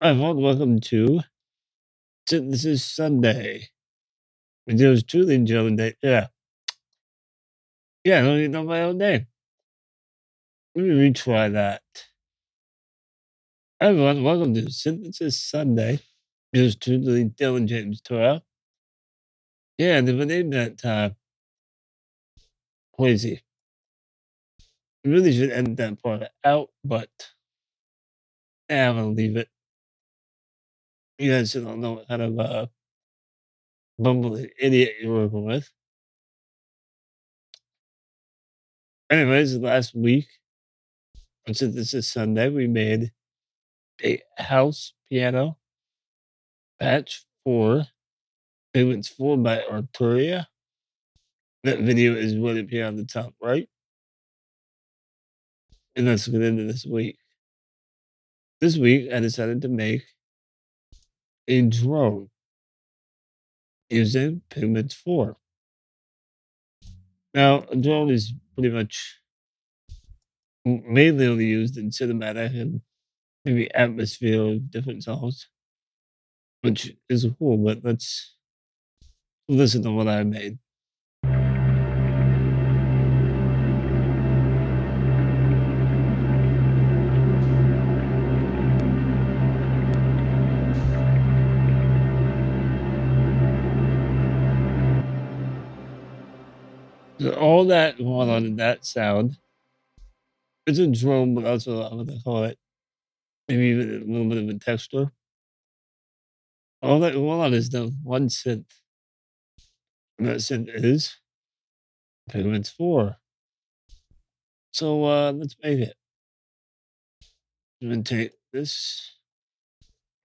Hi, everyone. Welcome to This is Sunday. It was truly Joe Day. Yeah, I don't even know my own name. Let me retry that. Hi, everyone. Welcome to Synthesis Sunday. It was truly Dylan James Torah. Yeah, they named that crazy. We really should end that part out, but I'm going to leave it. You guys still don't know what kind of bumbling idiot you're working with. Anyways, last week on Synthesis Sunday, we made a house piano patch for Pigments 4 by Arturia. That video is what it appear on the top right. And let's get into this week. This week, I decided to make a drone using Pigments 4. Now, a drone is pretty much mainly only used in cinematic and maybe atmosphere of different songs, which is cool, but let's listen to what I made. So all that going on in that sound, it's a drone, but also I'm gonna call it maybe even a little bit of a texture. All that going on is the one synth. And that synth is Pigments 4. So let's make it. I'm gonna take this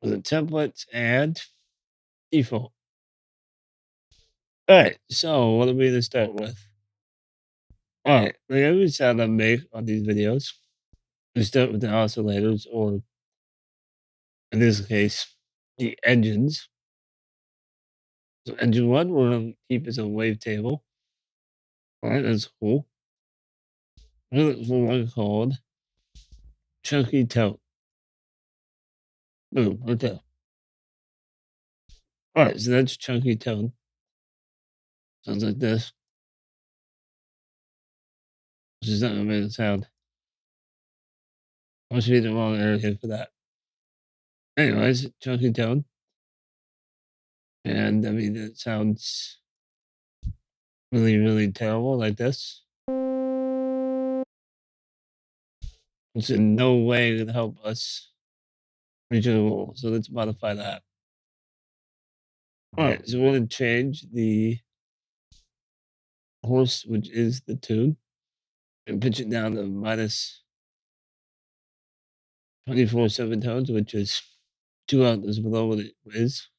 for the templates and default. Alright, so what are we gonna start with? Alright, like every sound I make on these videos, we start with the oscillators, or in this case, the engines. So engine 1 we're gonna keep as a wavetable. Alright, that's cool. We're looking for one called Chunky Tone. Boom, right there. Alright, so that's Chunky Tone. Sounds like this. Which is not gonna make a sound. I must be in the wrong area for that. Anyways, Chunky Tone. And I mean, it sounds really, really terrible like this. It's in no way going to help us reach our goal. So let's modify that. All right, so we're going to change the horse, which is the tune, and pitch it down to minus 24 semitones, which is 2 octaves below what it is.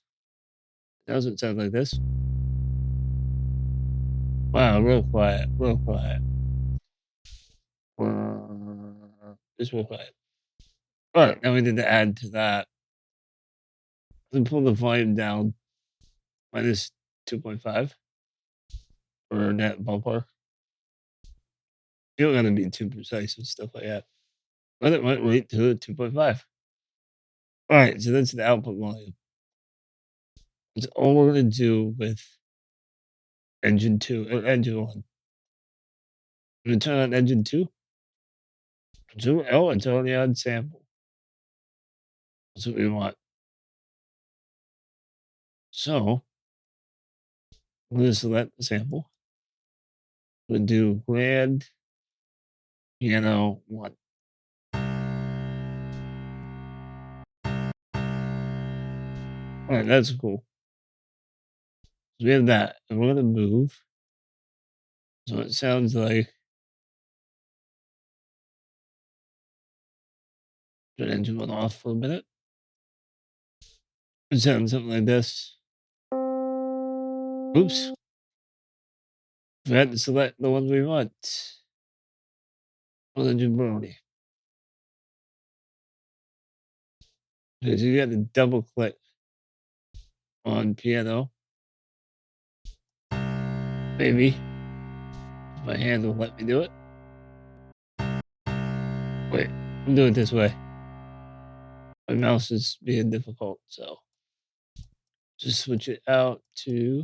Now it sounds like this. Wow, real quiet, real quiet. Just real quiet. All right, now we need to add to that. And pull the volume down minus 2.5 or net ballpark. You don't gotta be too precise with stuff like that. But it went right to 2.5. Alright, so that's the output volume. That's all we're gonna do with engine 2 or engine 1. I'm gonna turn on engine 2. It's already on sample. That's what we want. So I'm gonna select the sample. I'm gonna do grand piano 1. Alright, that's cool. So we have that, and we're gonna move. So it sounds like turn engine 1 off for a minute. It sounds something like this. Oops. Forgot to select the one we want. Well, the jabroni. Because you got to double click on piano. Maybe. If my hand will let me do it. Wait, I'm doing it this way. my mouse is being difficult, so just switch it out to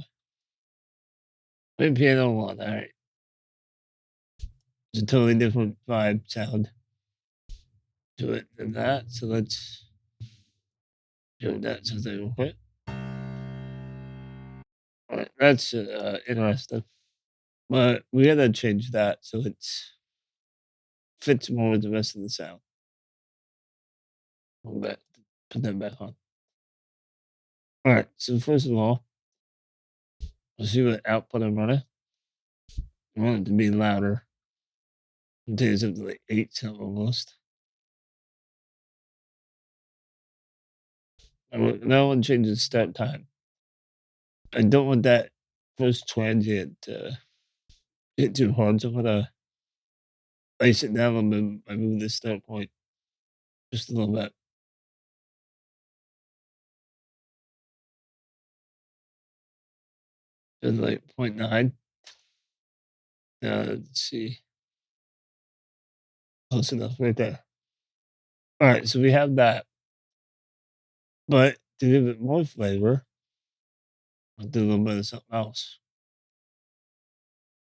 my piano one. All right, it's a totally different vibe sound to it than that. So let's do that something real quick. All right, that's interesting, but we gotta change that so it fits more with the rest of the sound. Hold that, put that back on. All right, so first of all, let's see what output I'm running. I want it to be louder. It takes up to like 8 something almost. Now I want to change the start time. I don't want that first transient to hit too hard, so I'm gonna ice it down a little bit. I move the start point just a little bit. Just like 0.9. Let's see. Close enough right there. All right, so we have that. But to give it more flavor, I'll do a little bit of something else.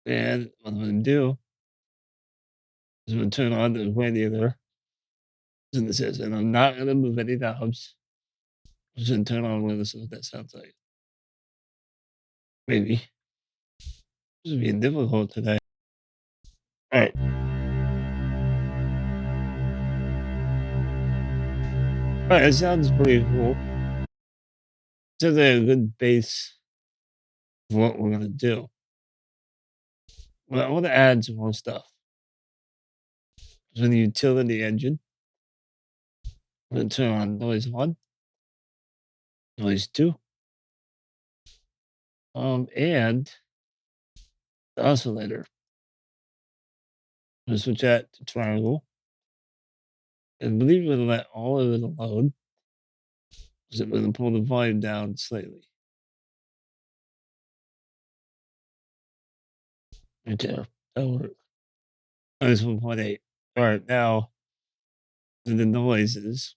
And what I'm gonna do is I'm gonna turn on the radiator. And this is, and I'm not gonna move any knobs. I'm just gonna turn on one of see what that sounds like. Maybe. This is being difficult today. All right. All right, it sounds pretty cool. Sounds like a good base for what we're gonna do. But I want to add some more stuff. So the utility engine, I'm gonna turn on noise 1, noise 2, and the oscillator. I'm gonna switch that to triangle. And I believe we're gonna let all of it alone. So we're gonna pull the volume down slightly. Right there. That'll work. Minus 1.8. All right, now to the noises.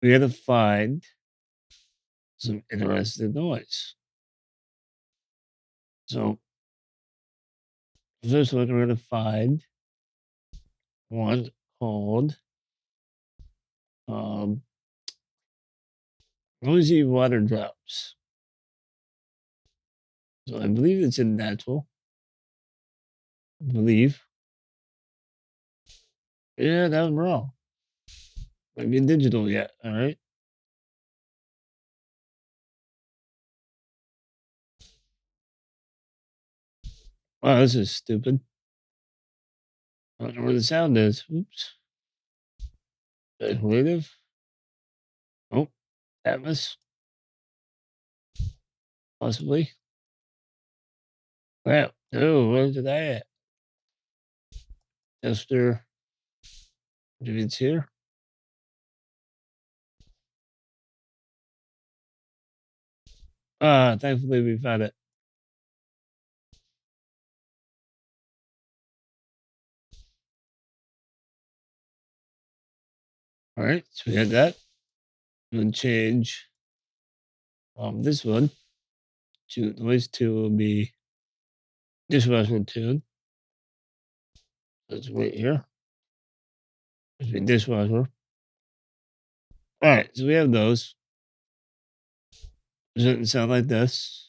We gotta find some interesting noise. So first one, we're gonna find one called noisy water drops. So I believe it's in natural. I believe. Yeah, that was wrong. Might be in digital yet. All right. Wow, this is stupid. I don't know where the sound is. Oops. Creative. Oh, Atmos. Possibly. Wow. Oh, where's it at? Tester. If it's here. Thankfully we found it. All right, so we had that. I'm gonna change this one to noise 2 will be dishwasher tune. Let's wait here. Let's be dishwasher. All right, so we have those. Does it sound like this?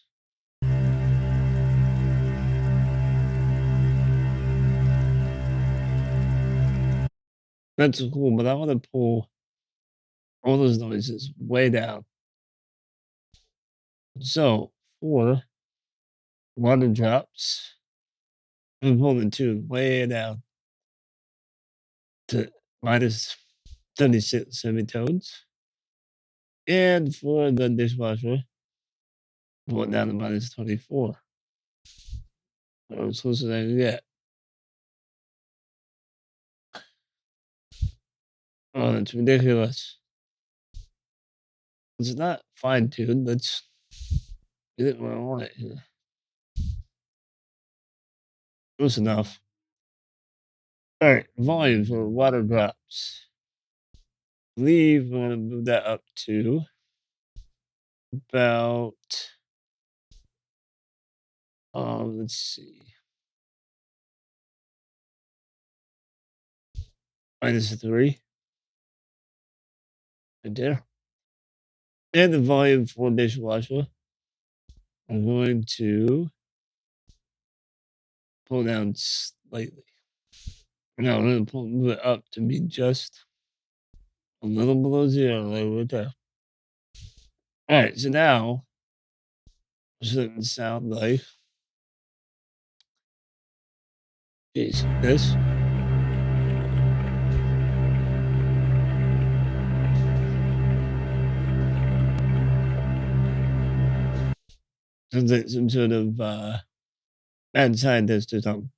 That's cool, but I want to pull all those noises way down. So for water drops, I'm pulling the tune way down to minus 36 semitones. And for the dishwasher, pull it down to minus 24. That was close as I can get. Oh, that's ridiculous. It's not fine tuned. Let's get it where I want it here. Close enough. All right, volume for water drops. believe we're gonna move that up to about let's see, -3 right there. And the volume for dishwasher, I'm going to pull down slightly. No, I'm gonna move it up to be just a little below 0, like right there. Alright, so now shouldn't sound like this. Sounds like some sort of mad scientist or something.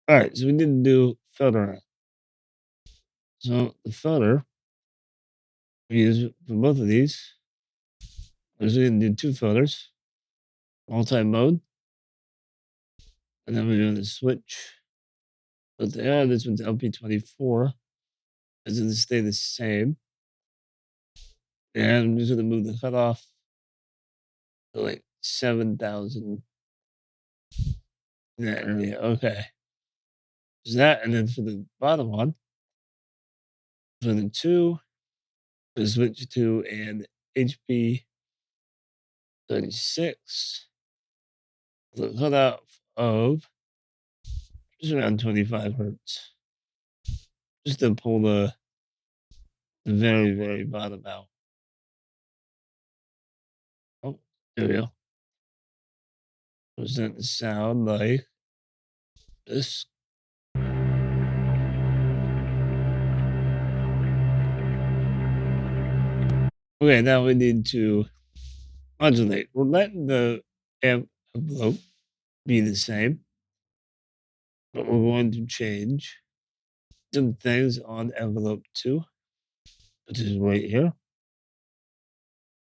Alright, so we didn't do filter. So the filter we use for both of these is we can do 2 filters, multi-mode, and then we're going to switch. But this one's LP24. It's going to stay the same. And I'm just going to move the cutoff to like 7,000 in that area. Okay. So that, and then for the bottom one, for the 2, we switch to an HP 36. The cutoff of just around 25 hertz. Just to pull the very, very bottom out. Oh, there we go. Doesn't sound like this. Okay, now we need to modulate. We're letting the amp envelope be the same, but we're going to change some things on envelope 2, which is right here.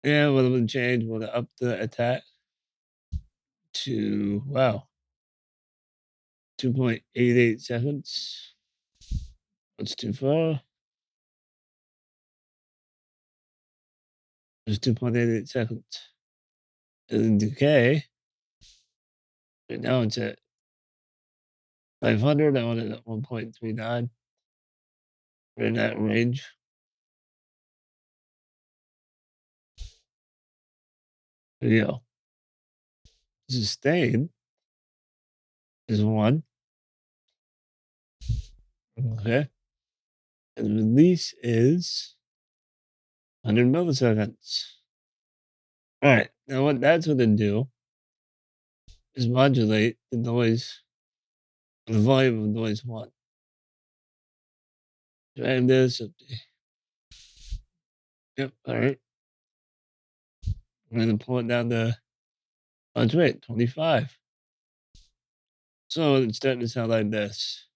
And what I'm going to change, we're going to up the attack to, wow, 2.88 seconds. That's too far. It's 2.88 seconds. And the decay, right now it's at 500. I want it at 1.39. We're in that range. There you go. Sustain is 1. Okay. And release is 100 milliseconds. All right. Now, what that's going to do is modulate the noise, the volume of noise 1. Drag this up. Yep. All right. I'm going to pull it down to, that's right, 25. So it's starting to sound like this.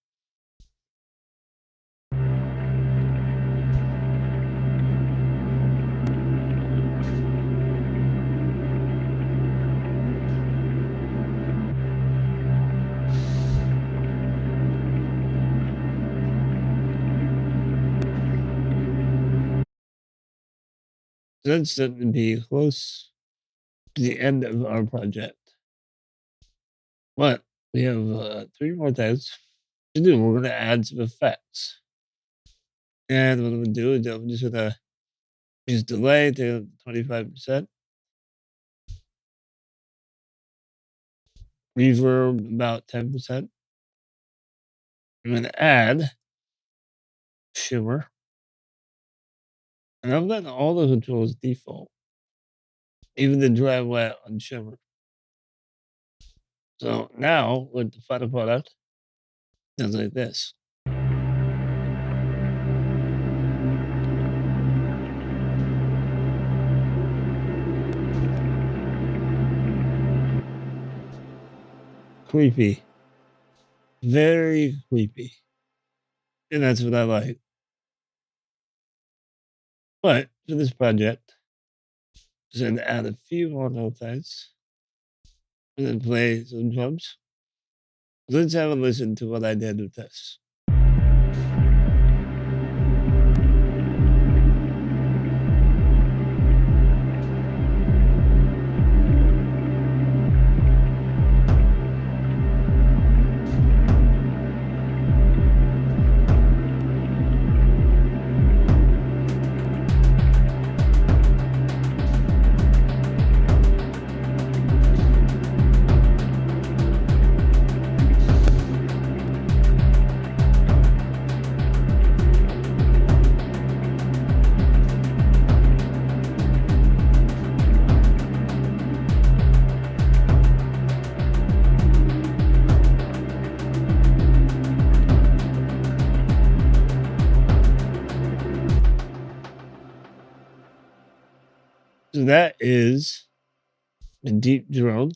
So that's starting to be close to the end of our project. But we have 3 more things to do. We're going to add some effects. And what I'm going to do is I'm just going to use delay to 25%. Reverb about 10%. I'm going to add shimmer. And I'm letting all the controls default. Even the dry wet on shimmer. So now with the final product, sounds like this. Creepy. Very creepy. And that's what I like. But for this project, just going to add a few more notes and then play some drums. Let's have a listen to what I did with this. So that is the deep drone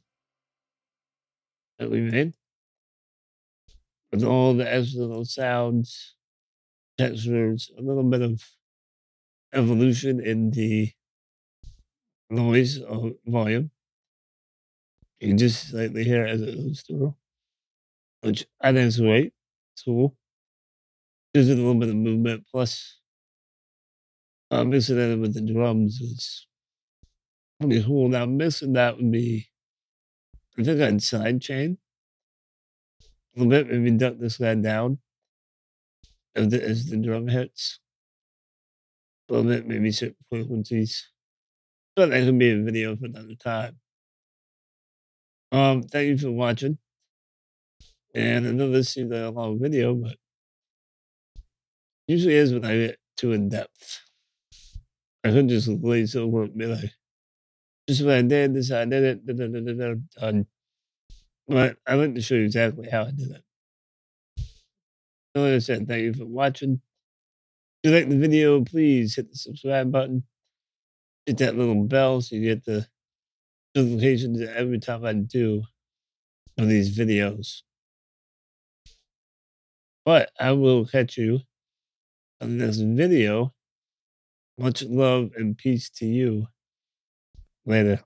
that we made with all the extra little sounds, textures, a little bit of evolution in the noise or volume. You can just slightly hear it as it goes through, which I think is great. It's cool. Gives it a little bit of movement. Plus, mixing it in with the drums is pretty cool. Now, mixing that would be, I think I'd sidechain a little bit, maybe duck this guy down as the drum hits. A little bit, maybe certain frequencies. But that could be a video for another time. Thank you for watching. And I know this seems like a long video, but usually is when I get too in depth. I could just glaze over and be like, just what I did, this I did it, done. But I like to show you exactly how I did it. So like I said, thank you for watching. If you like the video, please hit the subscribe button. Hit that little bell so you get the notifications every time I do one of these videos. But I will catch you on the next video. Much love and peace to you. Later.